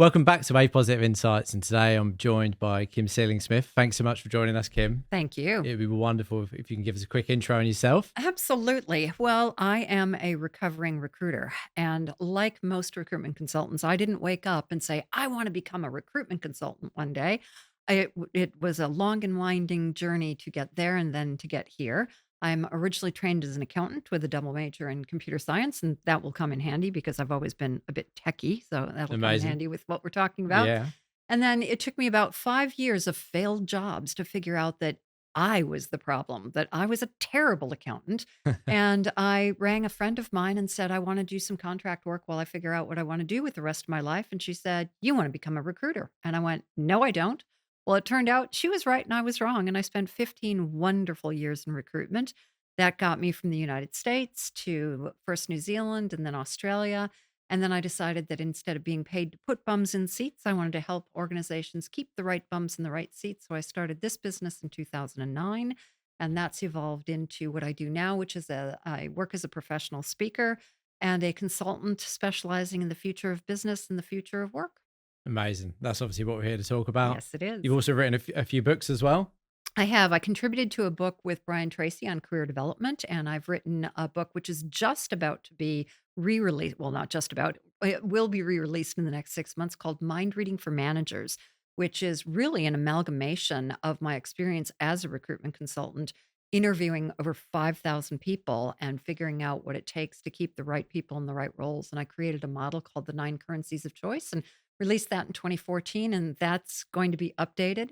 Welcome back to APositive Insights, and today I'm joined by Kim Seeling-Smith. Thanks so much for joining us, Kim. Thank you. It would be wonderful if you can give us a quick intro on yourself. Absolutely. Well, I am a recovering recruiter. And like most recruitment consultants, I didn't wake up and say, I want to become a recruitment consultant one day. It was a long and winding journey to get there and then to get here. I'm originally trained as an accountant with a double major in computer science, and that will come in handy because I've always been a bit techie. So that'll come in Amazing. handy with what we're talking about. Yeah. And then it took me about 5 years of failed jobs to figure out that I was the problem, that I was a terrible accountant. And I rang a friend of mine and said, I want to do some contract work while I figure out what I want to do with the rest of my life. And she said, You want to become a recruiter? And I went, No, I don't. Well, it turned out she was right and I was wrong. And I spent 15 wonderful years in recruitment. That got me from the United States to first New Zealand and then Australia. And then I decided that instead of being paid to put bums in seats, I wanted to help organizations keep the right bums in the right seats. So I started this business in 2009, and that's evolved into what I do now, which is I work as a professional speaker and a consultant specializing in the future of business and the future of work. Amazing. That's obviously what we're here to talk about. Yes, it is. You've also written a few books as well. I have. I contributed to a book with Brian Tracy on career development, and I've written a book which is just about to be re-released. Well, not just about, it will be re-released in the next 6 months, called Mind Reading for Managers, which is really an amalgamation of my experience as a recruitment consultant, interviewing over 5,000 people and figuring out what it takes to keep the right people in the right roles. And I created a model called the 9 currencies of choice and released that in 2014, and that's going to be updated.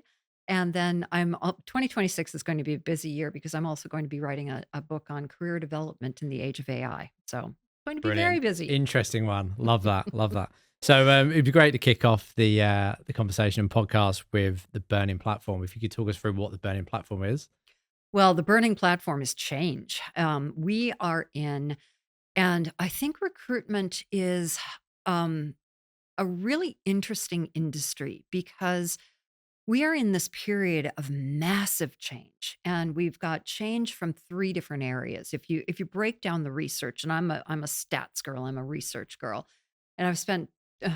And then 2026 is going to be a busy year because I'm also going to be writing a book on career development in the age of AI. So it's going to be very Brilliant. busy. Interesting one. Love that. Love that. So it'd be great to kick off the conversation and podcast with the Burning Platform. If you could talk us through what the Burning Platform is. Well, the burning platform is change. We are in, and I think recruitment is a really interesting industry because we are in this period of massive change, and we've got change from three different areas. If you break down the research, and I'm a stats girl, I'm a research girl, and I've spent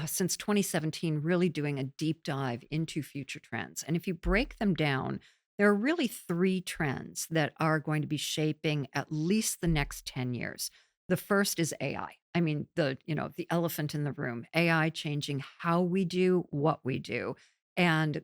since 2017 really doing a deep dive into future trends. And if you break them down, there are really three trends that are going to be shaping at least the next 10 years. The first is AI. I mean, the elephant in the room, AI changing how we do what we do. And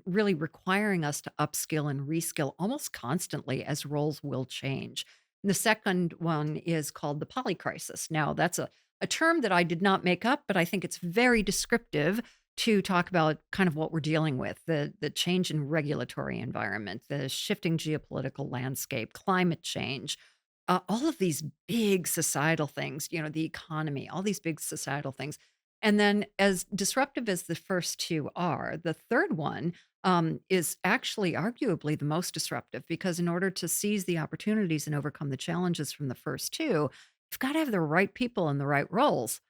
really requiring us to upskill and reskill almost constantly as roles will change. And the second one is called the poly crisis. Now, that's a term that I did not make up, but I think it's very descriptive to talk about kind of what we're dealing with, the change in regulatory environment, the shifting geopolitical landscape, climate change, all of these big societal things, the economy, all these big societal things. And then, as disruptive as the first two are, the third one is actually arguably the most disruptive because, in order to seize the opportunities and overcome the challenges from the first two, you've got to have the right people in the right roles,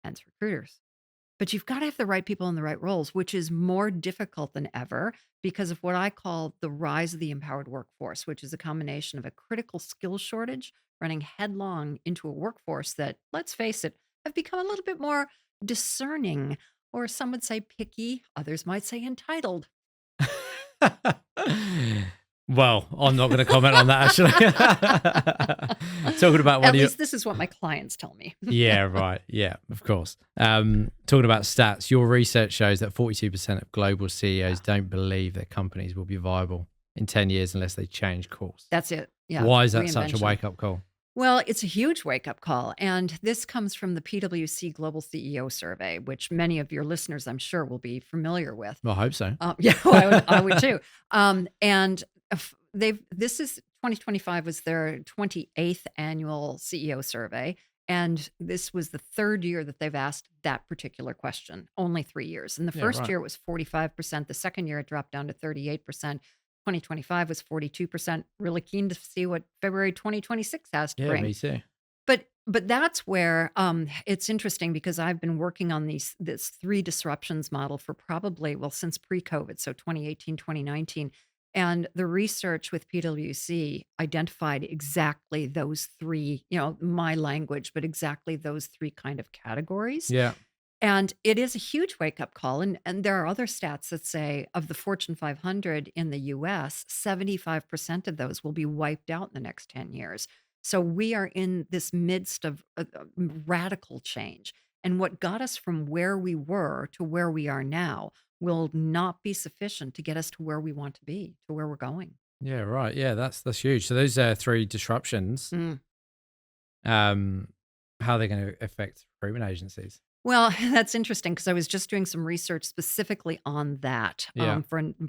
hence recruiters. But you've got to have the right people in the right roles, which is more difficult than ever because of what I call the rise of the empowered workforce, which is a combination of a critical skill shortage running headlong into a workforce that, let's face it, have become a little bit more discerning, or some would say picky, others might say entitled. Well, I'm not going to comment on that, actually. Talking about At least this is what my clients tell me. Yeah, right. Yeah, of course. Talking about stats, your research shows that 42% of global CEOs don't believe their companies will be viable in 10 years unless they change course. That's it. Yeah. Why is that such a wake-up call? Well, it's a huge wake-up call, and this comes from the PwC Global CEO Survey, which many of your listeners, I'm sure, will be familiar with. Well, I hope so. Yeah, well, I would too. And this is 2025 was their 28th annual CEO survey, and this was the third year that they've asked that particular question. Only 3 years. And the first year it was 45%. The second year it dropped down to 38%. 2025 was 42%. Really keen to see what February 2026 has to bring. Yeah, me too. But that's where it's interesting because I've been working on this three disruptions model for probably, well, since pre-COVID, so 2018, 2019. And the research with PwC identified exactly those three, my language, but exactly those three kind of categories. Yeah. And it is a huge wake-up call, and there are other stats that say of the Fortune 500 in the US, 75% of those will be wiped out in the next 10 years. So we are in this midst of radical change. And what got us from where we were to where we are now will not be sufficient to get us to where we want to be, to where we're going. Yeah, right. Yeah, that's huge. So those three disruptions, Mm. um, how are they going to affect recruitment agencies? Well, that's interesting because I was just doing some research specifically on that, Yeah,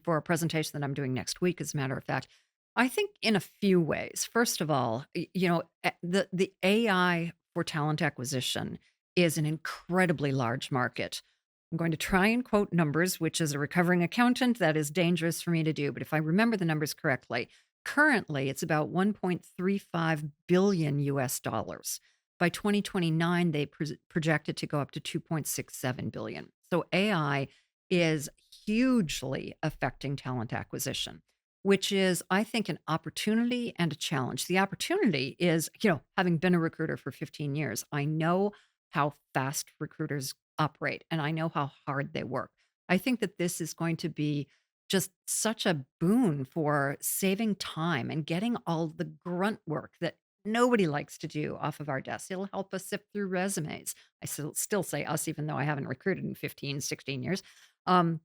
for a presentation that I'm doing next week, as a matter of fact. I think in a few ways. First of all, the AI for talent acquisition is an incredibly large market. I'm going to try and quote numbers, which as a recovering accountant, that is dangerous for me to do. But if I remember the numbers correctly, currently it's about 1.35 billion US dollars. By 2029, they project it to go up to 2.67 billion. So AI is hugely affecting talent acquisition, which is, I think, an opportunity and a challenge. The opportunity is, having been a recruiter for 15 years, I know how fast recruiters operate and I know how hard they work. I think that this is going to be just such a boon for saving time and getting all the grunt work that nobody likes to do off of our desks. It'll help us sift through resumes. I still say us, even though I haven't recruited in 15, 16 years. Um,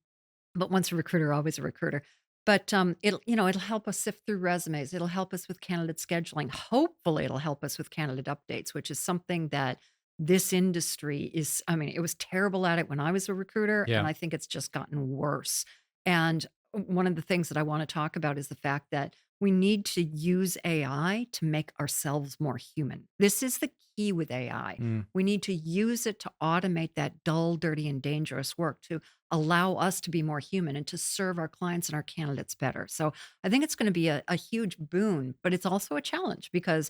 but once a recruiter, always a recruiter. But it'll help us sift through resumes. It'll help us with candidate scheduling. Hopefully, it'll help us with candidate updates, which is something that this industry is. I mean, it was terrible at it when I was a recruiter, and yeah, I think it's just gotten worse. And one of the things that I want to talk about is the fact that we need to use AI to make ourselves more human. This is the key with AI. mm, We need to use it to automate that dull, dirty, and dangerous work to allow us to be more human and to serve our clients and our candidates better. So I think it's going to be a huge boon, but it's also a challenge because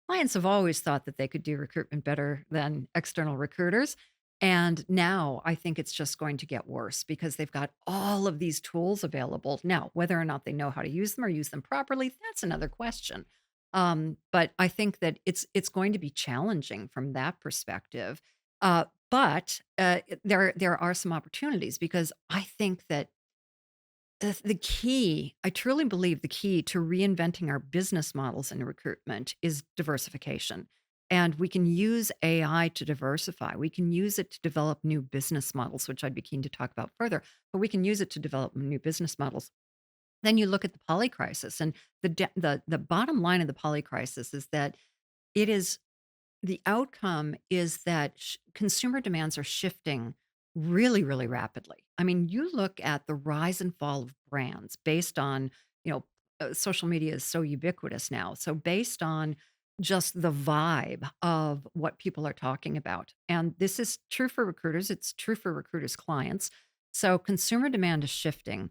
clients have always thought that they could do recruitment better than external recruiters. And now I think it's just going to get worse because they've got all of these tools available. Now, whether or not they know how to use them or use them properly, that's another question. But I think that it's going to be challenging from that perspective. There are some opportunities because I think that the key, I truly believe the key to reinventing our business models in recruitment is diversification. And we can use AI to diversify. We can use it to develop new business models, which I'd be keen to talk about further, but we can use it to develop new business models. Then you look at the poly crisis, and the bottom line of the poly crisis is that it is the outcome is that consumer demands are shifting really, really rapidly. I mean, you look at the rise and fall of brands based on, social media is so ubiquitous now. So, based on just the vibe of what people are talking about. And this is true for recruiters, it's true for recruiters' clients. So, consumer demand is shifting.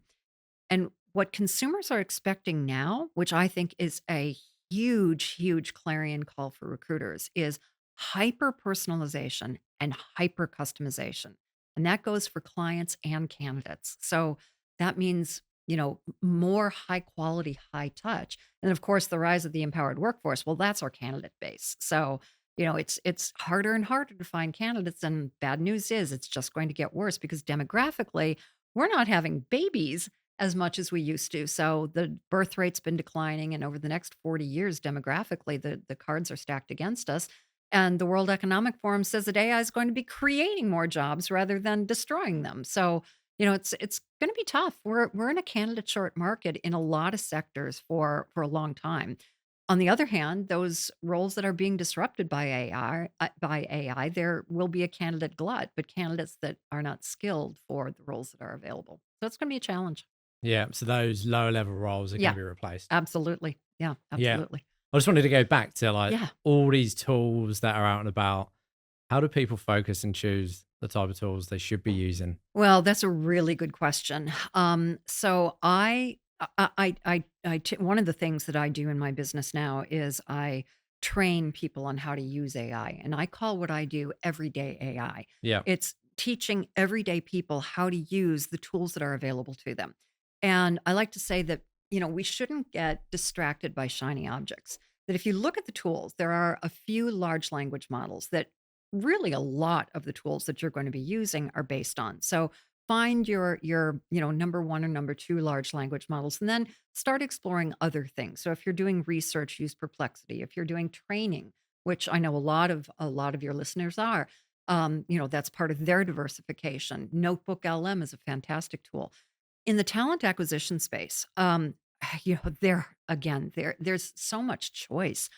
And what consumers are expecting now, which I think is a huge, huge clarion call for recruiters, is hyper personalization and hyper customization. And that goes for clients and candidates. So that means, more high quality, high touch. And of course, the rise of the empowered workforce. Well, that's our candidate base. So, it's harder and harder to find candidates. And bad news is it's just going to get worse because demographically, we're not having babies as much as we used to. So the birth rate's been declining, and over the next 40 years, demographically, the cards are stacked against us. And the World Economic Forum says that AI is going to be creating more jobs rather than destroying them. So, it's going to be tough. We're in a candidate short market in a lot of sectors for a long time. On the other hand, those roles that are being disrupted by AI, there will be a candidate glut, but candidates that are not skilled for the roles that are available. So it's going to be a challenge. yeah. So those lower level roles are going Yeah, to be replaced. absolutely. Yeah, Yeah. absolutely. I just wanted to go back to like Yeah. all these tools that are out and about. How do people focus and choose the type of tools they should be using? Well, that's a really good question. So one of the things that I do in my business now is I train people on how to use AI, and I call what I do everyday AI. Yeah. It's teaching everyday people how to use the tools that are available to them. And I like to say that, we shouldn't get distracted by shiny objects. That if you look at the tools, there are a few large language models that really a lot of the tools that you're going to be using are based on. So find your number one or number two large language models, and then start exploring other things. So if you're doing research, use Perplexity. If you're doing training, which I know a lot of your listeners are, that's part of their diversification. Notebook LM is a fantastic tool. In the talent acquisition space, there's so much choice,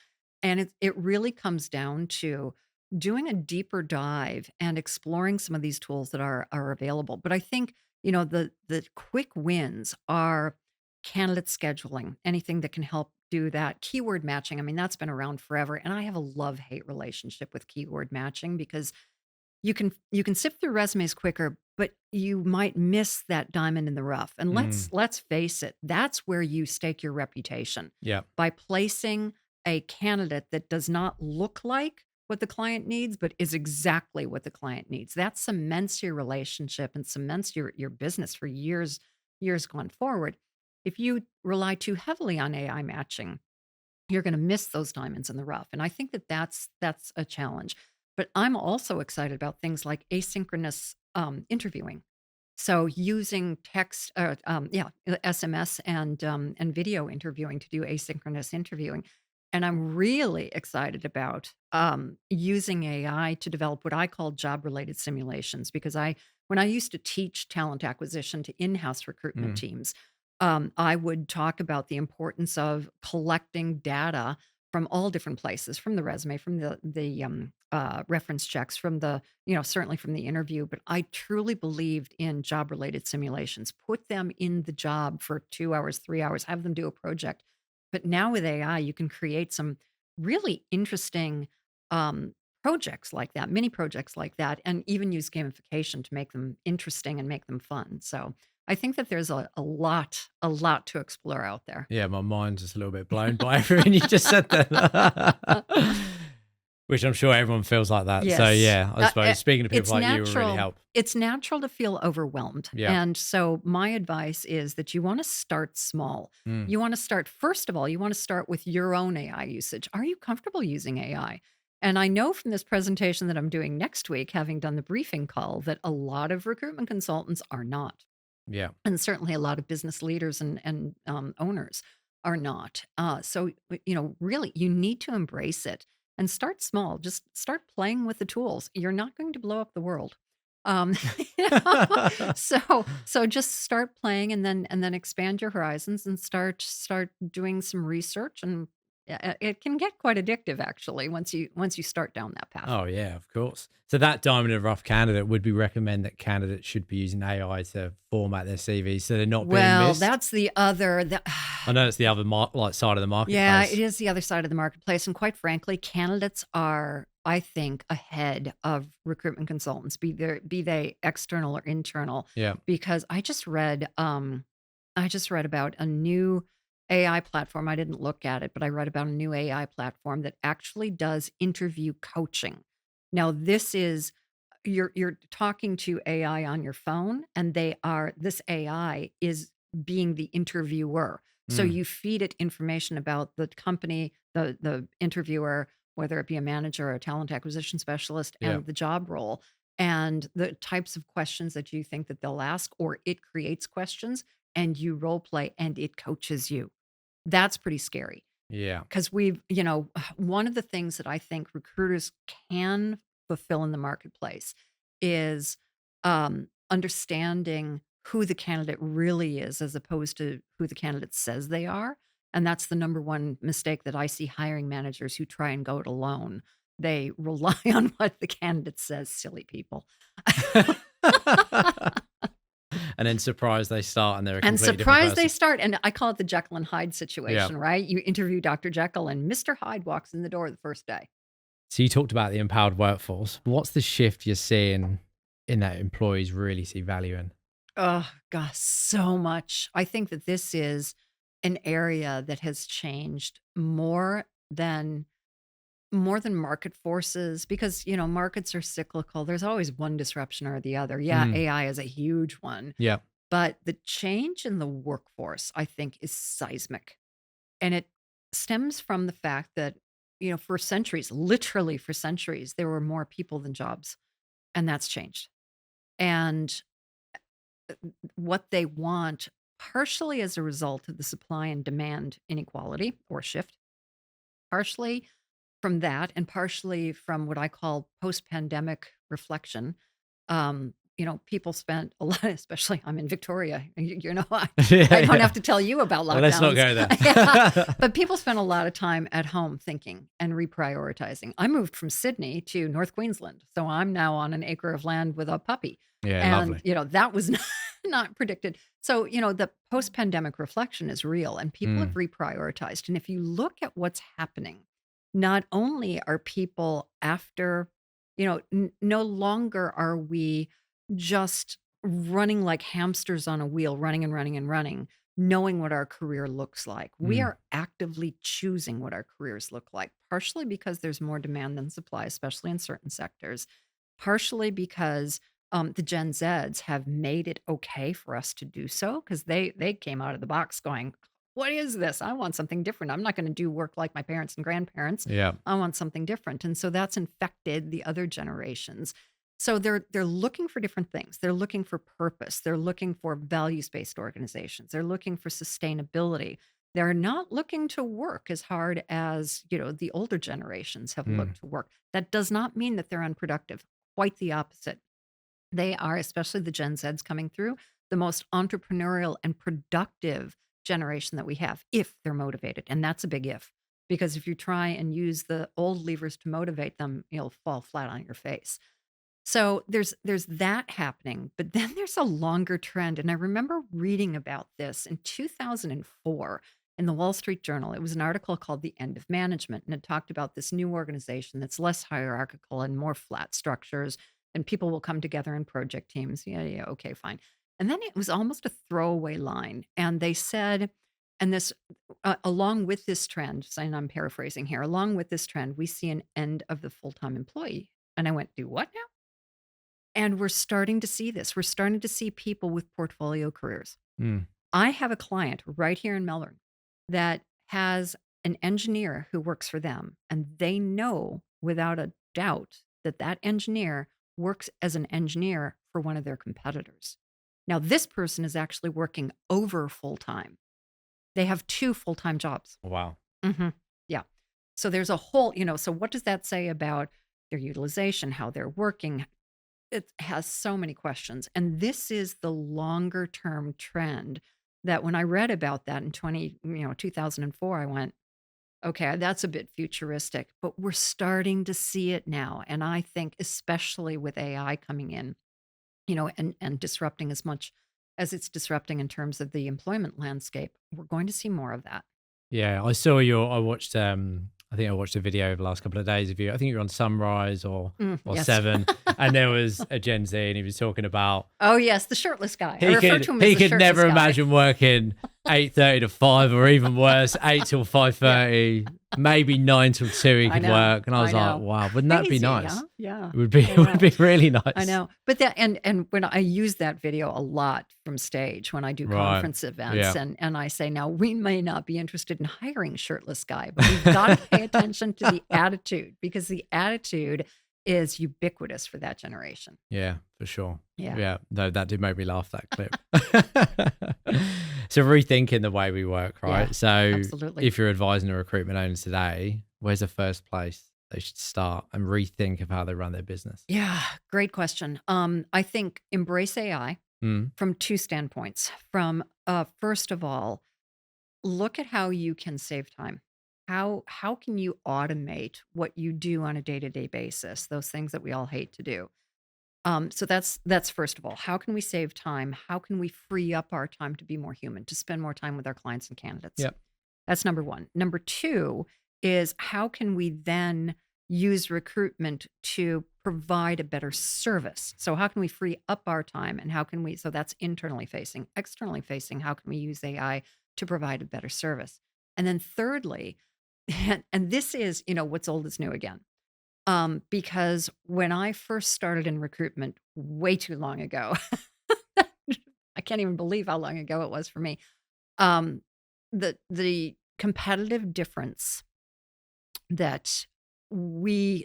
and it really comes down to doing a deeper dive and exploring some of these tools that are available. But I think, the quick wins are candidate scheduling, anything that can help do that. Keyword matching, I mean, that's been around forever, and I have a love-hate relationship with keyword matching because you can sift through resumes quicker, but you might miss that diamond in the rough. And let's Mm. let's face it, that's where you stake your reputation Yeah. by placing a candidate that does not look like what the client needs, but is exactly what the client needs. That cements your relationship and cements your business for years going forward. If you rely too heavily on AI matching, you're going to miss those diamonds in the rough. And I think that that's a challenge. But I'm also excited about things like asynchronous interviewing. So using text, SMS and video interviewing to do asynchronous interviewing. And I'm really excited about using AI to develop what I call job related simulations because when I used to teach talent acquisition to in-house recruitment Mm. teams, I would talk about the importance of collecting data from all different places, from the resume, from the reference checks, from certainly from the interview. But I truly believed in job related simulations. Put them in the job for 2 hours, 3 hours, have them do a project. But now with AI, you can create some really interesting um, projects like that, mini projects like that, and even use gamification to make them interesting and make them fun. So I think that there's a lot to explore out there. Yeah, my mind's just a little bit blown by everything you just said there. Which I'm sure everyone feels like that. So Yes. yeah, I suppose speaking to people It's like you will really natural. help. It's natural to feel overwhelmed. Yeah. And so my advice is that you want to start small. Mm. You want to start, first of all, you want to start with your own AI usage. Are you comfortable using AI? And I know from this presentation that I'm doing next week, having done the briefing call, that a lot of recruitment consultants are not. Yeah. And certainly a lot of business leaders and owners are not. So really, you need to embrace it and start small. Just start playing with the tools. You're not going to blow up the world. Um, you know? So just start playing and then expand your horizons and start doing some research and it can get quite addictive actually once you start down that path. Oh yeah, of course. So that diamond in the rough candidate, would we recommend that candidates should be using AI to format their CVs so they're not being Well, missed? that's the other. I know it's the other side of the Yeah, it marketplace. is the other side of the marketplace. And quite frankly, candidates are, I think, ahead of recruitment consultants, be they external or internal, Yeah. because I just read about a new AI platform. I didn't look at it, but I read about a new AI platform that actually does interview coaching. Now, this is you're talking to AI on your phone, and this AI is being the interviewer. So Mm. you feed it information about the company, the interviewer, whether it be a manager or a talent acquisition specialist, Yeah. and the job role, and the types of questions that you think that they'll ask, or it creates questions, and you role play, and it coaches you. That's pretty scary. Yeah. Because one of the things that I think recruiters can fulfill in the marketplace is understanding who the candidate really is as opposed to who the candidate says they are. And that's the number one mistake that I see hiring managers who try and go it alone. They rely on what the candidate says, silly people. And then surprise they start and they're a And completely different surprise they person. start. And I call it the Jekyll and Hyde Yeah. situation, right? You interview Dr. Jekyll and Mr. Hyde walks in the door the first day. So you talked about the empowered workforce. What's the shift you're seeing in that employees really see value in? Oh, gosh, so much. I think that this is an area that has changed more than market forces because, markets are cyclical. There's always one disruption or the other. Yeah, Mm. AI is a huge one, Yeah. but the change in the workforce, I think, is seismic. And it stems from the fact that for centuries, literally for centuries, there were more people than jobs, and that's changed. And what they want, partially as a result of the supply and demand inequality or shift, partially from that, and partially from what I call post-pandemic reflection. People spent a lot, especially I'm in Victoria. Yeah, I don't yeah. have to tell you about Well, let's not lockdowns. go Yeah. there. But people spent a lot of time at home thinking and reprioritizing. I moved from Sydney to North Queensland, so I'm now on an acre of land with a puppy. Yeah, And, lovely. that was not predicted. So, the post-pandemic reflection is real and people have Mm, reprioritized. And if you look at what's happening, not only are people after, no longer are we just running like hamsters on a wheel, running and running and running, knowing what our career looks like. We mm, are actively choosing what our careers look like, partially because there's more demand than supply, especially in certain sectors, partially because the Gen Zs have made it okay for us to do so because they came out of the box going, "What is this? I want something different. I'm not going to do work like my parents and grandparents. yeah. I want something different." And so that's infected the other generations. So they're looking for different things. They're looking for purpose. They're looking for values-based organizations. They're looking for sustainability. They're not looking to work as hard as, the older generations have Mm, looked to work. That does not mean that they're unproductive. Quite the opposite. They are, especially the Gen Zs coming through, the most entrepreneurial and productive generation that we have if they're motivated. And that's a big if, because if you try and use the old levers to motivate them, you'll fall flat on your face. So there's that happening, but then there's a longer trend. And I remember reading about this in 2004 in the Wall Street Journal. It was an article called The End of Management, and it talked about this new organization that's less hierarchical and more flat structures, and people will come together in project teams. Yeah, yeah, okay, fine. And then it was almost a throwaway line. And they said, and this, along with this trend, and I'm paraphrasing here, along with this trend, we see an end of the full-time employee. And I went, do what now? And we're starting to see this. We're starting to see people with portfolio careers. mm. I have a client right here in Melbourne that has an engineer who works for them, and they know without a doubt that that engineer works as an engineer for one of their competitors. Now, this person is actually working over full time. They have two full time jobs. Wow. hmm Yeah. So there's a whole, so what does that say about their utilization, how they're working? It has so many questions. And this is the longer term trend that when I read about that in 2004, I went, okay, that's a bit futuristic, but we're starting to see it now. And I think especially with AI coming in, and disrupting as much as it's disrupting in terms of the employment landscape, we're going to see more of that. Yeah, I watched I think I watched a video over the last couple of days of you. I think you were on Sunrise or Yes. Seven, and there was a Gen Z and he was talking about Oh, yes, the shirtless guy. I he refer could to him as he the could shirtless never guy. imagine working 8:30 to 5 or even worse, 8 till Yeah, 5:30, maybe 9 till 2 he I could know. work. And I I was like, know. wow, wouldn't that be Crazy, nice? huh? Yeah, It would be I it would know. be really I nice. know. But that and when I use that video a lot from stage when I do Right. conference events Yeah. and I say, now we may not be interested in hiring shirtless guy, but we've got to pay attention to the attitude because the attitude is ubiquitous for that generation. Yeah, for sure. Yeah. Yeah, no, that did make me laugh, that clip. So rethinking the way we work, Yeah, right? So absolutely. if you're advising a recruitment owner today, where's the first place they should start and rethink of how they run their business? Yeah, great question. I think embrace AI Mm, from two standpoints. From first of all, look at how you can save time. How can you automate what you do on a day-to-day basis? Those things that we all hate to do. So that's first of all. How can we save time? How can we free up our time to be more human, to spend more time with our clients and candidates? yep. That's number one. Number two is how can we then use recruitment to provide a better service? So how can we free up our time and how can we, so that's internally facing, externally facing, how can we use AI to provide a better service? And then thirdly, and this is, what's old is new again. Because when I first started in recruitment way too long ago, I can't even believe how long ago it was for me. Um, the competitive difference that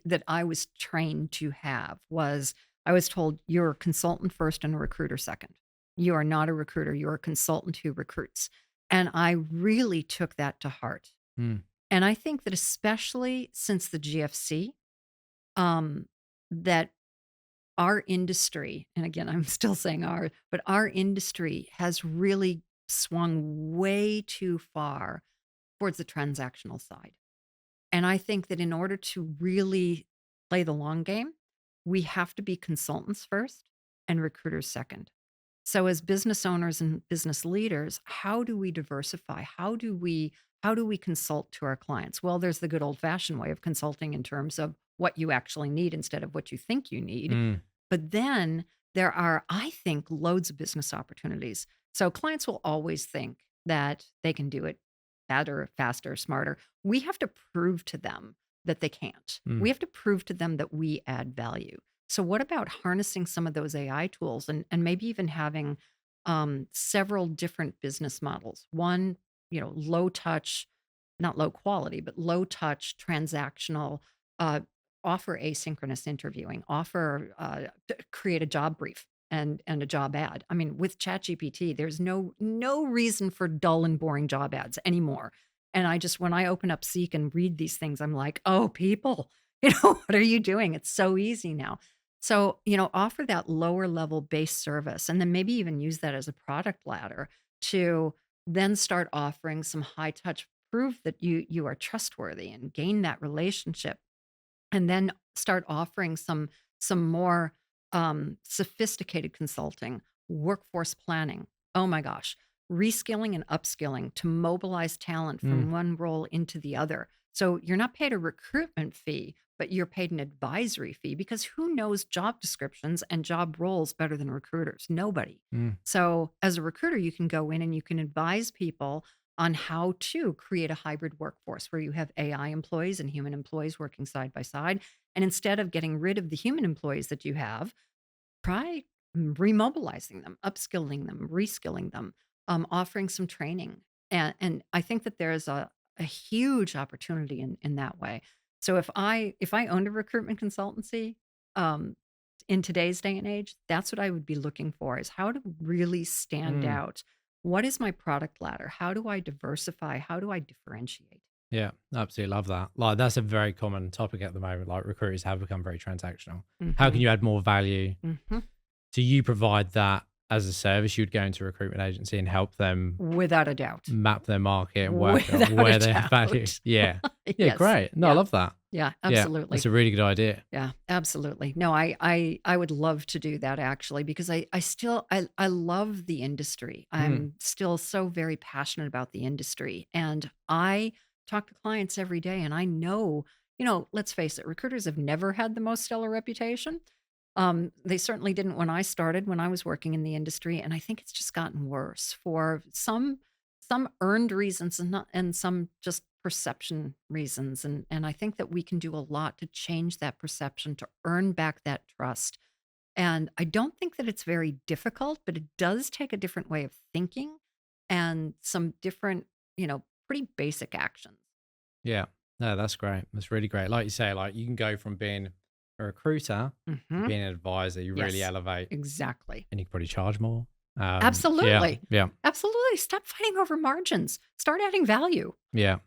that I was trained to have was I was told you're a consultant first and a recruiter second. You are not a recruiter, you're a consultant who recruits. And I really took that to heart. Mm. And I think that especially since the GFC, um, that our industry, and again, I'm still saying our, but our industry has really swung way too far towards the transactional side. And I think that in order to really play the long game, we have to be consultants first and recruiters second. So as business owners and business leaders, how do we diversify? How do we consult to our clients? Well, there's the good old-fashioned way of consulting in terms of what you actually need instead of what you think you need. Mm. But then there are, I think, loads of business opportunities. So clients will always think that they can do it better, faster, smarter. We have to prove to them that they can't. We Mm. have to prove to them that we add value. So what about harnessing some of those AI tools and maybe even having several different business models? One, low touch, not low quality, but low touch transactional, uh, offer asynchronous interviewing, offer create a job brief and a job ad. I mean, with ChatGPT, there's no reason for dull and boring job ads anymore. And I just when I open up Seek and read these things, I'm like, oh, people, what are you doing? It's so easy now. So, offer that lower level base service and then maybe even use that as a product ladder to then start offering some high touch proof that you are trustworthy and gain that relationship and then start offering some more sophisticated consulting, workforce planning. Oh my gosh, reskilling and upskilling to mobilize talent Mm. from one role into the other. So you're not paid a recruitment fee, but you're paid an advisory fee because who knows job descriptions and job roles better than recruiters? Nobody. Mm. So as a recruiter, you can go in and you can advise people on how to create a hybrid workforce where you have AI employees and human employees working side by side. And instead of getting rid of the human employees that you have, try remobilizing them, upskilling them, reskilling them, offering some training. And I think that there's a huge opportunity in that way. So if I owned a recruitment consultancy, um, in today's day and age, that's what I would be looking for is how to really stand Mm. out. What is my product ladder? How do I diversify? How do I differentiate? Yeah, absolutely love that. Like that's a very common topic at the moment. Like recruiters have become very transactional. How can Hmm. you add more value? Hmm. Do you provide that as a service? You'd go into a recruitment agency and help them Without a doubt. map their market and work out Without a where they have value. doubt. Yeah. Yeah, Yes. great. No, I Yeah. love that. Yeah, Yeah, absolutely. that's a really good idea. Yeah, absolutely. No, I would love to do that actually because I love the industry. Mm. I'm still so very passionate about the industry and I talk to clients every day and I know, let's face it, recruiters have never had the most stellar reputation. They certainly didn't when I started, when I was working in the industry, and I think it's just gotten worse for some earned reasons and some just perception reasons. And I think that we can do a lot to change that perception, to earn back that trust. And I don't think that it's very difficult, but it does take a different way of thinking and some different, pretty basic actions. Yeah. No, that's great. That's really great. Like you say, like you can go from being a recruiter to Hmm. being an advisor, you really Yes, elevate exactly. and you can probably charge more. Yeah. Absolutely. Yeah. Absolutely. Stop fighting over margins. Start adding value. Yeah.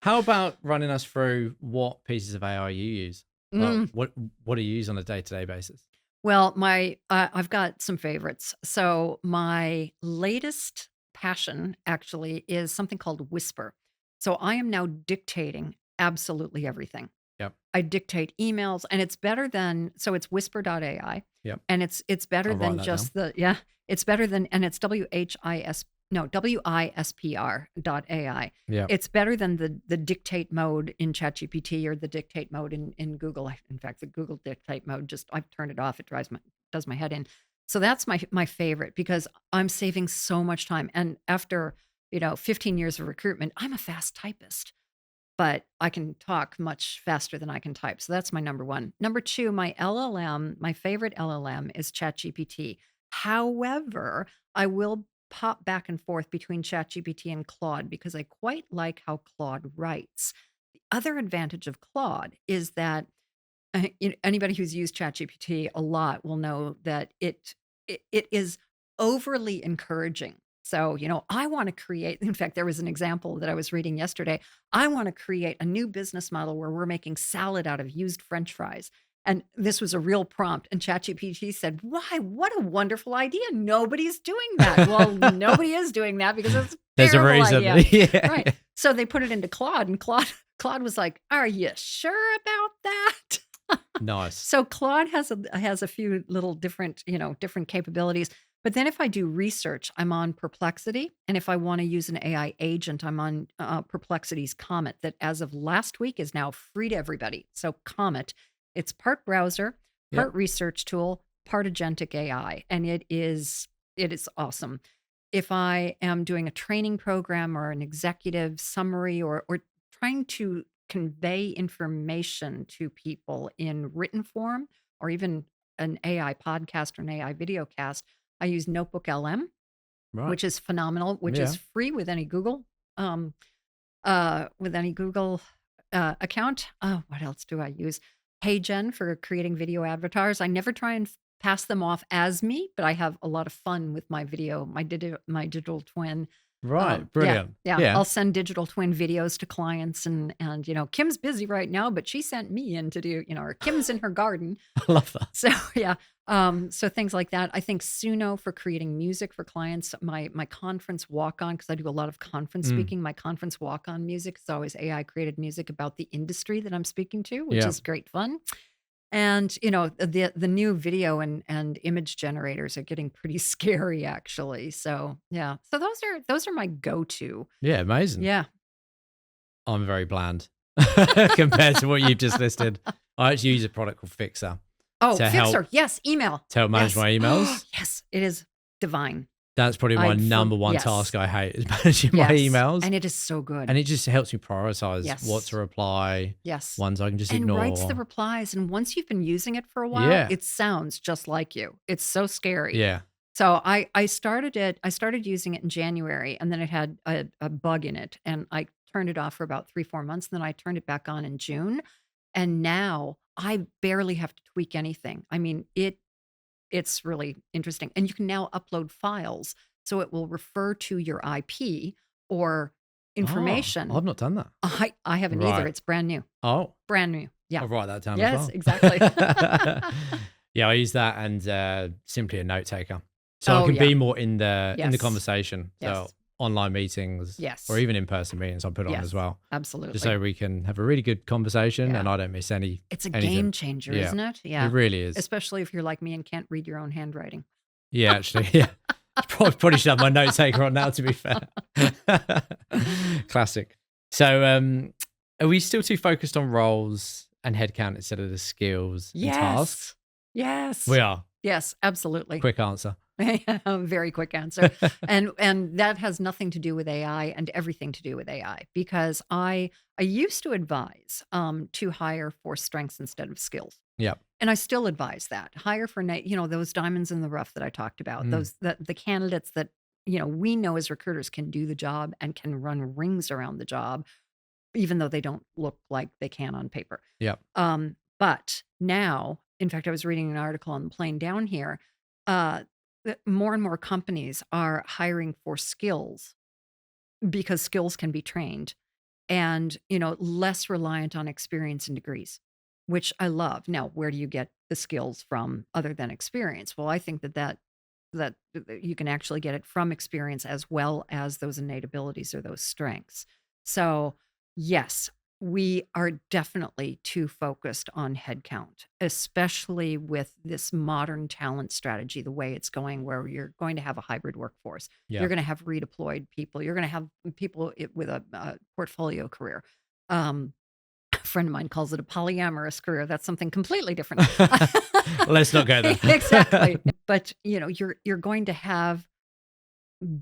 How about running us through what pieces of AI you use? Like Mm. what do you use on a day-to-day basis? Well, I've got some favorites. So my latest passion actually is something called Whisper. So I am now dictating absolutely everything. Yep. I dictate emails and it's better than so it's whisper.ai Yep. and it's better I'll write than that down. just it's better than and it's WHIS no WISPR.ai. Yeah. It's better than the dictate mode in ChatGPT or the dictate mode in Google. In fact, the Google dictate mode just I've turned it off. It does my head in. So that's my favorite because I'm saving so much time. And after 15 years of recruitment, I'm a fast typist but I can talk much faster than I can type. So that's my number one. Number two, my LLM, my favorite LLM is ChatGPT. However, I will pop back and forth between ChatGPT and Claude because I quite like how Claude writes. other advantage of Claude is that anybody who's used ChatGPT a lot will know that it is overly encouraging. So, I want to create, in fact, there was an example that I was reading yesterday. I want to create a new business model where we're making salad out of used French fries. And this was a real prompt. And ChatGPT said, "Why? What a wonderful idea. Nobody's doing that." Well, nobody is doing that because it's a There's a terrible reason. idea. Yeah. Right. So they put it into Claude, and Claude was like, "Are you sure about that?" Nice. So Claude has a few little different, different capabilities. But then if I do research, I'm on Perplexity, and if I want to use an AI agent, I'm on Perplexity's Comet, that as of last week is now free to everybody. So Comet, it's part browser, part Yep. research tool, part agentic AI, and it is awesome. If I am doing a training program or an executive summary, or trying to convey information to people in written form, or even an AI podcast or an AI video cast, I use Notebook LM, Right. which is phenomenal, which Yeah. is free with any Google um, account. What else do I use? HeyGen for creating video avatars. I never try and pass them off as me, but I have a lot of fun with my video, my digital twin. Right. Yeah, Brilliant. yeah. Yeah. I'll send digital twin videos to clients, and Kim's busy right now, but she sent me in to do, or Kim's in her garden. I love that. So yeah, so things like that. I think Suno for creating music for clients. My conference walk on, because I do a lot of conference Mm. speaking. My conference walk on music is always AI created music about the industry that I'm speaking to, which Yeah. is great fun. And the new video and image generators are getting pretty scary, actually. So yeah, so those are my go-to. Yeah. Amazing. Yeah. I'm very bland compared to what you've just listed. I actually use a product called Fixer Oh, to help Fixer. Yes, email. to help manage Yes. my emails. Yes, it is divine. That's probably my I for- number one yes. task I hate is managing my Yes. emails. And it is so good. And it just helps me prioritize Yes. what to reply, Yes. ones I can just And ignore. writes the replies. And once you've been using it for a while, Yeah. it sounds just like you. It's so scary. Yeah. So I started using it in January, and then it had a bug in it, and I turned it off for about 3-4 months. And then I turned it back on in June. And now I barely have to tweak anything. I mean, it's really interesting. And you can now upload files, so it will refer to your IP or information. Oh, I've not done that. I haven't either. Right. It's brand new. Oh, Brand new. Yeah. I'll write that down Yes, as well. exactly. Yeah, I use that and simply a note taker. So I Oh, can yeah. be more in the Yes. conversation. So Yes. online meetings Yes. or even in-person meetings, I'll put on Yes. as well. Absolutely. Just so we can have a really good conversation Yeah. and I don't miss It's a anything. game changer, Yeah. isn't it? Yeah. It really is. Especially if you're like me and can't read your own handwriting. Yeah, actually. Yeah. Probably should have my note taker on now, to be fair. Classic. So are we still too focused on roles and headcount instead of the skills and tasks? Yes. We are. Yes, absolutely. Quick answer. Very quick answer. And that has nothing to do with AI and everything to do with AI, because I used to advise to hire for strengths instead of skills. Yep. And I still advise that. Hire for those diamonds in the rough that I talked about. Those the candidates that we know as recruiters can do the job and can run rings around the job, even though they don't look like they can on paper. Yep. But now, in fact, I was reading an article on the plane down here. That more and more companies are hiring for skills because skills can be trained, and less reliant on experience and degrees, which I love. Now, where do you get the skills from other than experience? Well, I think that you can actually get it from experience as well as those innate abilities or those strengths. So yes, we are definitely too focused on headcount, especially with this modern talent strategy, the way it's going, where you're going to have a hybrid workforce. Yeah. You're going to have redeployed people. You're going to have people with a portfolio career. A friend of mine calls it a polyamorous career. That's something completely different. Let's not go there. Exactly. But you're going to have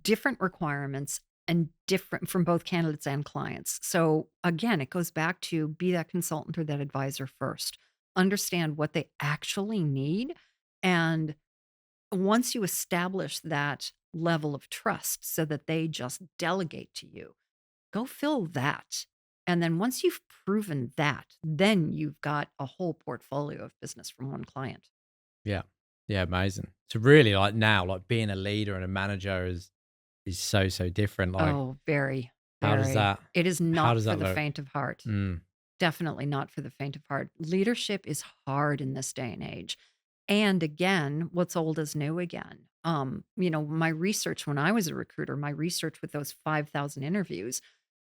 different requirements and different from both candidates and clients. So again, it goes back to be that consultant or that advisor first. Understand what they actually need. And once you establish that level of trust so that they just delegate to you, go fill that. And then once you've proven that, then you've got a whole portfolio of business from one client. Yeah. Yeah, amazing. So really like now, like being a leader and a manager is so, so different. Like Oh, very, how does very. that It is how not does for that the look? faint of heart. Mm, Definitely not for the faint of heart. Leadership is hard in this day and age. And again, what's old is new again. My research when I was a recruiter, my research with those 5,000 interviews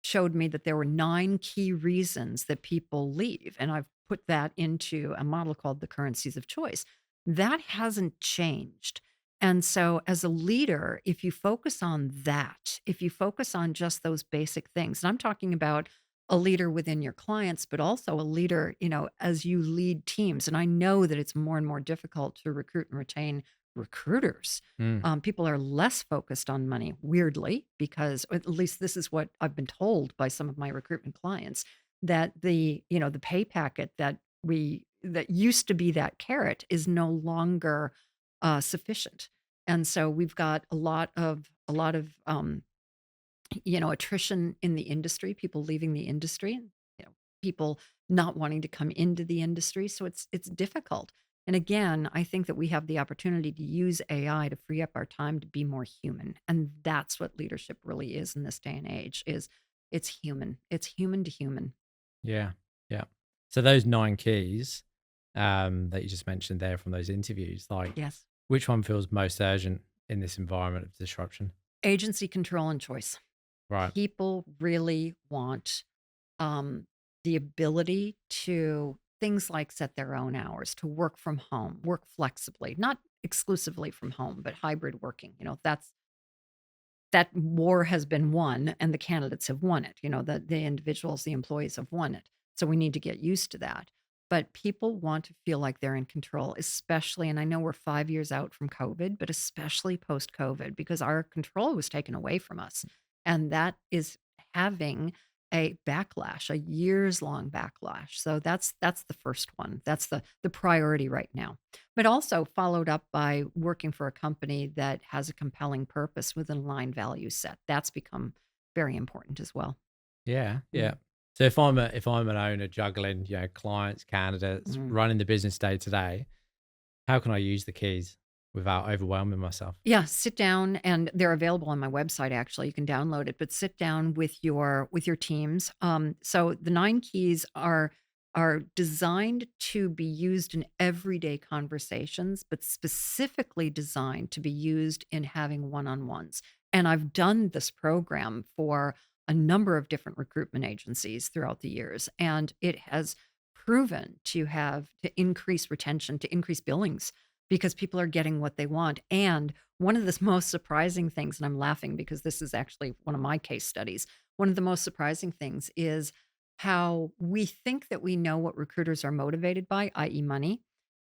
showed me that there were 9 key reasons that people leave. And I've put that into a model called the currencies of choice. That hasn't changed. And so, as a leader, if you focus on that, if you focus on just those basic things, and I'm talking about a leader within your clients, but also a leader, as you lead teams. And I know that it's more and more difficult to recruit and retain recruiters. mm. People are less focused on money, weirdly, because or at least this is what I've been told by some of my recruitment clients that the pay packet that used to be that carrot is no longer sufficient. And so we've got a lot of attrition in the industry, people leaving the industry, people not wanting to come into the industry. So it's difficult. And again, I think that we have the opportunity to use AI to free up our time to be more human. And that's what leadership really is in this day and age is it's human. It's human to human. Yeah. Yeah. So those 9 keys that you just mentioned there from those interviews, like Yes. which one feels most urgent in this environment of disruption? Agency control and choice. Right. People really want um, the ability to things like set their own hours, to work from home, work flexibly, not exclusively from home, but hybrid working. That war has been won and the candidates have won it. The individuals, the employees have won it. So we need to get used to that. But people want to feel like they're in control, especially, and I know we're 5 years out from COVID, but especially post COVID, because our control was taken away from us. And that is having a backlash, a years long backlash. So that's the first one. That's the priority right now, but also followed up by working for a company that has a compelling purpose with an aligned value set. That's become very important as well. Yeah. Mm, Yeah. So if I'm an owner juggling, clients, candidates, mm. running the business day to day, how can I use the keys without overwhelming myself? Yeah, sit down and they're available on my website actually. You can download it, but sit down with your teams. So the 9 keys are designed to be used in everyday conversations, but specifically designed to be used in having one-on-ones. And I've done this program for a number of different recruitment agencies throughout the years, and it has proven to increase retention, to increase billings because people are getting what they want. And one of the most surprising things, and I'm laughing because this is actually one of my case studies, one of the most surprising things is how we think that we know what recruiters are motivated by, i.e., money.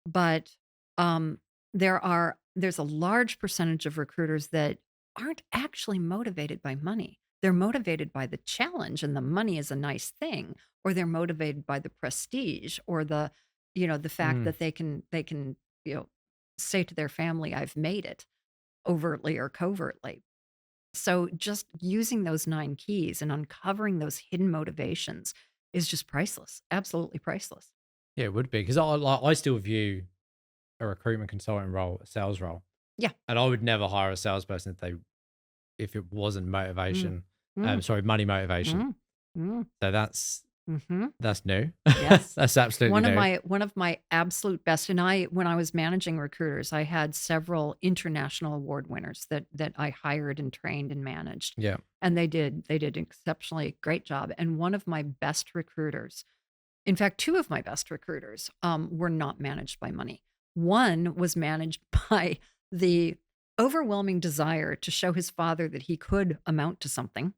But um, there's a large percentage of recruiters that aren't actually motivated by money. They're motivated by the challenge, and the money is a nice thing, or they're motivated by the prestige or the fact Mm. that they can you know say to their family, I've made it overtly or covertly. So just using those 9 keys and uncovering those hidden motivations is just priceless, absolutely priceless. Yeah, it would be because I still view a recruitment consultant role, a sales role, Yeah. and I would never hire a salesperson if it wasn't Mm, motivation. mm, Sorry, money motivation. mm, mm, So hmm. that's new. Yes. That's absolutely new. One of my absolute best, and when I was managing recruiters, I had several international award winners that I hired and trained and managed. Yeah. And they did an exceptionally great job. And one of my best recruiters, in fact, two of my best recruiters, were not managed by money. One was managed by the overwhelming desire to show his father that he could amount to something,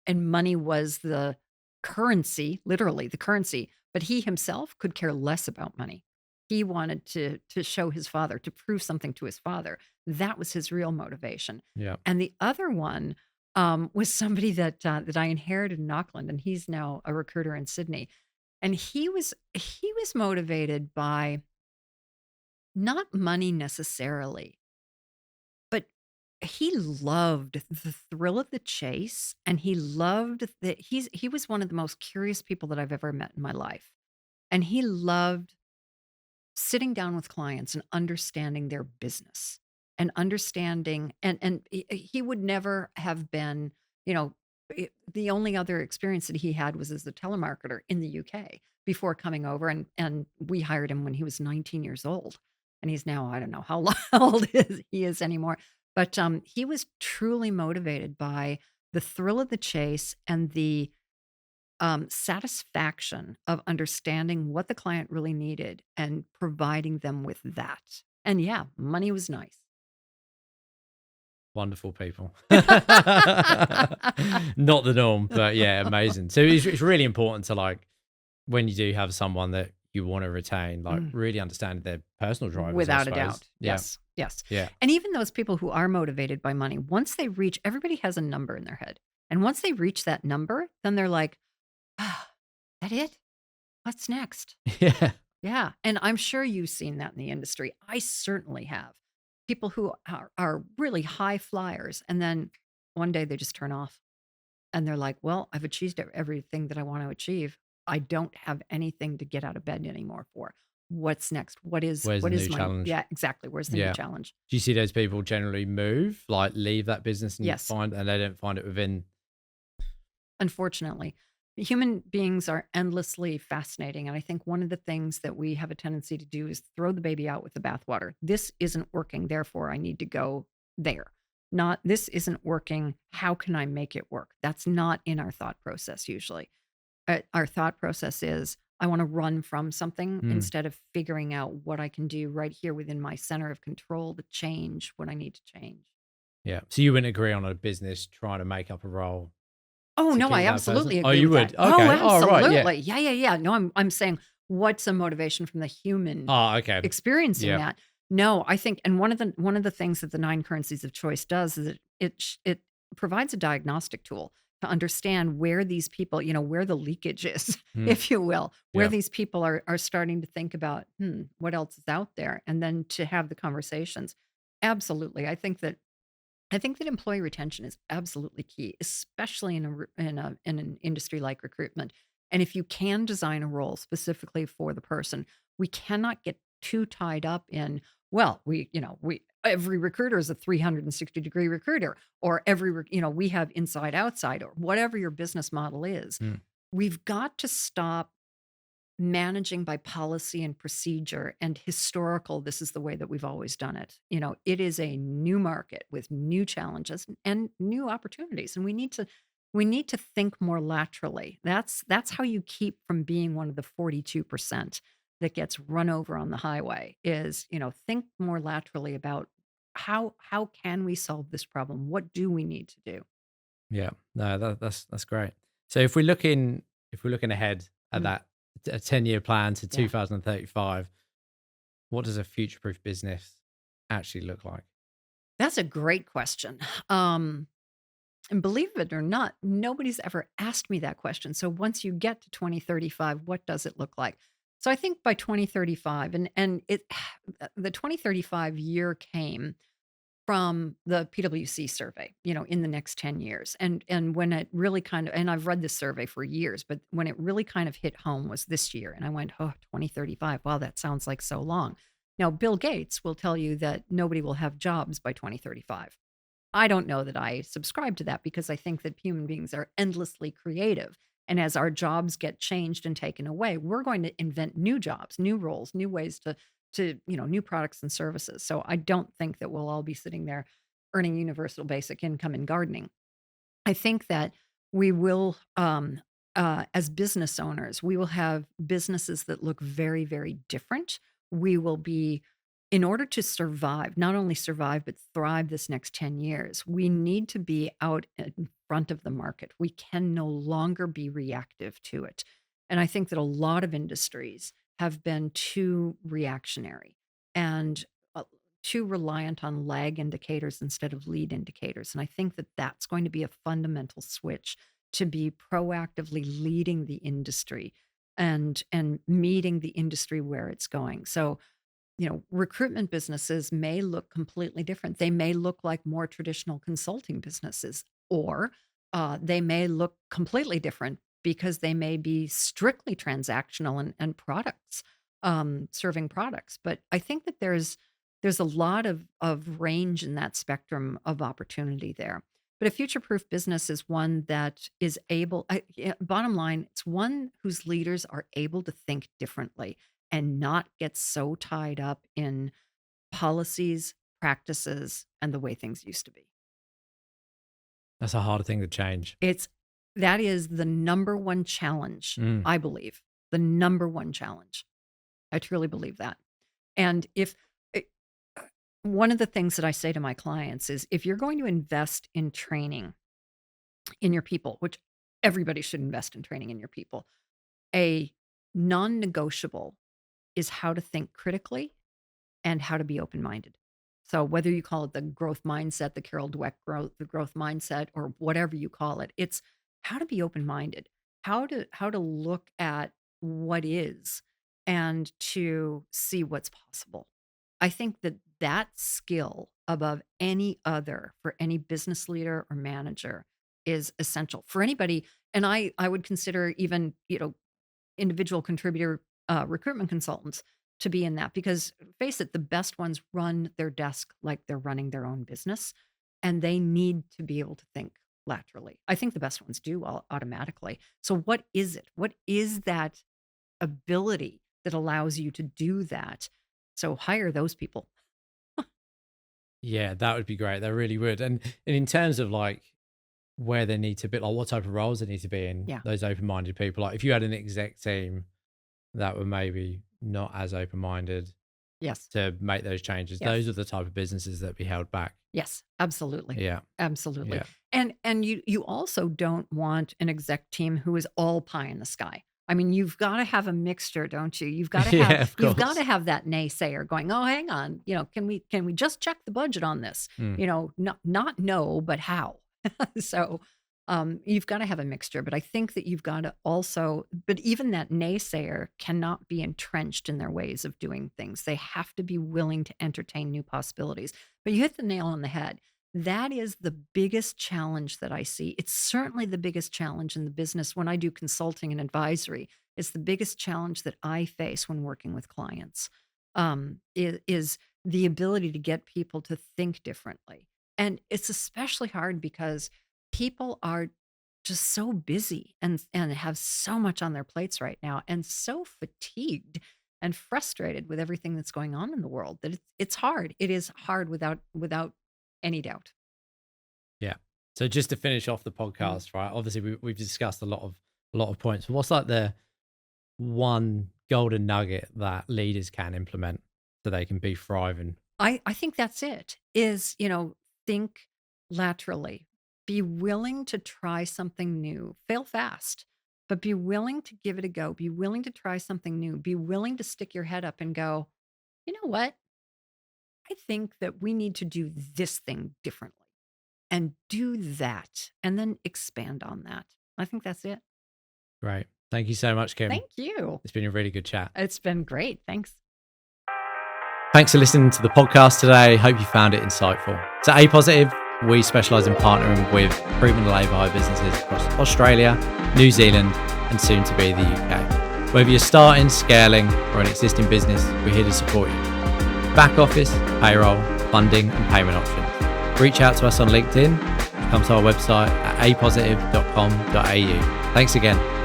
and money was the currency, literally the currency, but he himself could care less about money. He wanted to show his father, to prove something to his father. That was his real motivation. Yeah. And the other one was somebody that I inherited in Auckland, and he's now a recruiter in Sydney. And he was motivated by not money necessarily, but he loved the thrill of the chase, and he loved that he was one of the most curious people that I've ever met in my life. And he loved sitting down with clients and understanding their business and understanding and he would never have been, you know, the only other experience that he had was as a telemarketer in the UK before coming over, and we hired him when he was 19 years old, and he's now, I don't know how old he is anymore, but he was truly motivated by the thrill of the chase and the satisfaction of understanding what the client really needed and providing them with that. And yeah, money was nice. Wonderful people. Not the norm, but yeah, amazing. So it's really important to, like, when you do have someone that you want to retain, like, Mm, really understand their personal drivers, I without a suppose. doubt. Yeah. Yes. Yes. Yeah. And even those people who are motivated by money, once they reach, everybody has a number in their head. And once they reach that number, then they're like, ah, that it? What's next? Yeah. Yeah, and I'm sure you've seen that in the industry. I certainly have. People who are really high flyers, and then one day they just turn off and they're like, well, I've achieved everything that I want to achieve. I don't have anything to get out of bed anymore for. What's next? Where's the What new is my, challenge? yeah, exactly. Where's the new Yeah. challenge? Do you see those people generally move, like leave that business and Yes. find, and they don't find it within? Unfortunately, human beings are endlessly fascinating. And I think one of the things that we have a tendency to do is throw the baby out with the bathwater. This isn't working, therefore I need to go there. Not this isn't working. How can I make it work? That's not in our thought process usually. Our thought process is I want to run from something Hmm. instead of figuring out what I can do right here within my center of control to change what I need to change. Yeah. So you wouldn't agree on a business trying to make up a role Oh, to no, I keep that person? absolutely Oh, agree you with that. would? Oh, Okay. Oh, right. Yeah. absolutely. Yeah, yeah, yeah. No, I'm saying what's a motivation from the human Oh, okay. experiencing Yeah. that? No, I think, and one of the things that the 9 currencies of choice does is it provides a diagnostic tool to understand where these people, where the leakage is, Hmm. if you will, where Yeah. these people are starting to think about, what else is out there, and then to have the conversations. Absolutely. I think that employee retention is absolutely key, especially in an industry like recruitment. And if you can design a role specifically for the person, we cannot get too tied up in, well, we every recruiter is a 360-degree recruiter, or we have inside outside, or whatever your business model is. Hmm. We've got to stop managing by policy and procedure and historical. This is the way that we've always done it. It is a new market with new challenges and new opportunities, and we need to think more laterally. That's how you keep from being one of the 42% that gets run over on the highway. Is think more laterally about how can we solve this problem? What do we need to do? Yeah. No, that's great. So if we're looking ahead at Mm, that, a 10-year plan to yeah. 2035, what does a future-proof business actually look like? That's a great question. And believe it or not, nobody's ever asked me that question. So once you get to 2035, what does it look like? So I think by 2035, and the 2035 year came from the PwC survey, in the next 10 years. And when it really kind of, and I've read this survey for years, but when it really kind of hit home was this year. And I went, oh, 2035. Wow, that sounds like so long. Now, Bill Gates will tell you that nobody will have jobs by 2035. I don't know that I subscribe to that because I think that human beings are endlessly creative. And as our jobs get changed and taken away, we're going to invent new jobs, new roles, new ways to new products and services. So I don't think that we'll all be sitting there earning universal basic income in gardening. I think that we will, as business owners, we will have businesses that look very, very different. We will be, in order to survive, not only survive, but thrive this next 10 years, we need to be out in front of the market. We can no longer be reactive to it. And I think that a lot of industries have been too reactionary and uh, too reliant on lag indicators instead of lead indicators. And I think that that's going to be a fundamental switch to be proactively leading the industry and meeting the industry where it's going. So recruitment businesses may look completely different. They may look like more traditional consulting businesses, or they may look completely different because they may be strictly transactional and products, serving products. But I think that there's a lot of range in that spectrum of opportunity there. But a future-proof business is one that is bottom line, it's one whose leaders are able to think differently and not get so tied up in policies, practices, and the way things used to be. That's a hard thing to change. That is the number one challenge, I believe. The number one challenge. I truly believe that. And one of the things that I say to my clients is, if you're going to invest in training in your people, which everybody should invest in training in your people, a non-negotiable is how to think critically and how to be open-minded. So whether you call it the growth mindset, the Carol Dweck the growth mindset, or whatever you call it, it's how to be open-minded, how to look at what is and to see what's possible. I think that skill above any other for any business leader or manager is essential for anybody. And I would consider even, individual contributor recruitment consultants to be in that, because face it, the best ones run their desk like they're running their own business, and they need to be able to think laterally. I think the best ones do automatically. So what is it? What is that ability that allows you to do that? So hire those people. Yeah, that would be great. That really would. And in terms of like where they need to be, like what type of roles they need to be in, Yeah. those open-minded people, like if you had an exec team that were maybe not as open-minded Yes. to make those changes, Yes. those are the type of businesses that be held back. Yes, absolutely. Yeah. Absolutely. Yeah. And you also don't want an exec team who is all pie in the sky. I mean, you've got to have a mixture, don't you? You've got to have Yeah, of you've got course. to have that naysayer going, "Oh, hang on, can we just check the budget on this?" Not no, but how? So you've got to have a mixture, but I think that you've got to also, but even that naysayer cannot be entrenched in their ways of doing things. They have to be willing to entertain new possibilities. But you hit the nail on the head. That is the biggest challenge that I see. It's certainly the biggest challenge in the business when I do consulting and advisory. It's the biggest challenge that I face when working with clients, is the ability to get people to think differently. And it's especially hard because people are just so busy and have so much on their plates right now, and so fatigued and frustrated with everything that's going on in the world, that it's hard. It is hard without any doubt. Yeah. So just to finish off the podcast, right? Obviously, we've discussed a lot of points. What's like the one golden nugget that leaders can implement so they can be thriving? I think that's it. Is think laterally, be willing to try something new, fail fast, but be willing to give it a go. Be willing to try something new. Be willing to stick your head up and go, you know what? I think that we need to do this thing differently, and do that, and then expand on that. I think that's it. Great. Thank you so much, Kim. Thank you. It's been a really good chat. It's been great. Thanks. Thanks for listening to the podcast today. Hope you found it insightful. So APositive, we specialize in partnering with proven labour hire businesses across Australia, New Zealand, and soon to be the UK. Whether you're starting, scaling, or an existing business, we're here to support you. Back office, payroll, funding, and payment options. Reach out to us on LinkedIn. Come to our website at apositive.com.au. Thanks again.